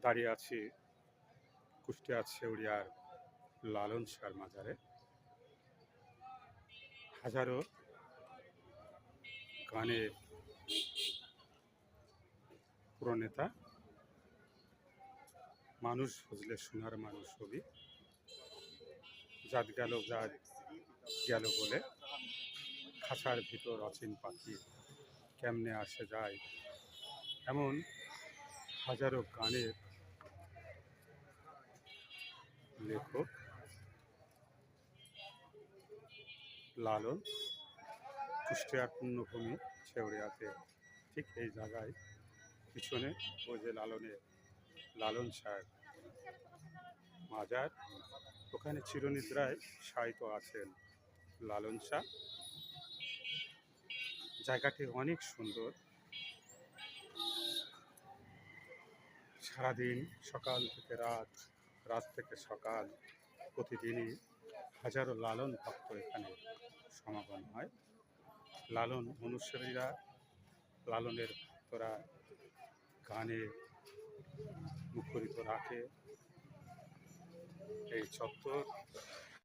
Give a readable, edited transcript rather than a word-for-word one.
দাঁড়িয়ে আছি কুষ্টিয়া ছেউড়িয়ার লালন শাহর মাজারে। হাজারো গানের প্রণেতা, মানুষ বুঝলে সোনার মানুষ হবি, জাত গেল জাত গেল বলে, খাঁচার ভিতর অচিন পাখি কেমনে আসে যায়, এমন হাজারো গানের লেখক লালন। কুষ্টিয়ার পূর্ণভূমি ছেউড়িয়াতে, ঠিক এই জায়গায় পিছনে ওই যে লালন শাহর মাজার, ওখানে চিরনিদ্রায় শায়িত আছেন লালন শাহ। জায়গাটি অনেক সুন্দর। সারাদিন সকাল থেকে রাত, রাত থেকে সকাল, প্রতিদিনই হাজারো লালন ভক্ত এখানে সমাগম হয়। লালন অনুসারীরা, লালনের ভক্তরা গানে মুখরিত রাখে এই চত্বর।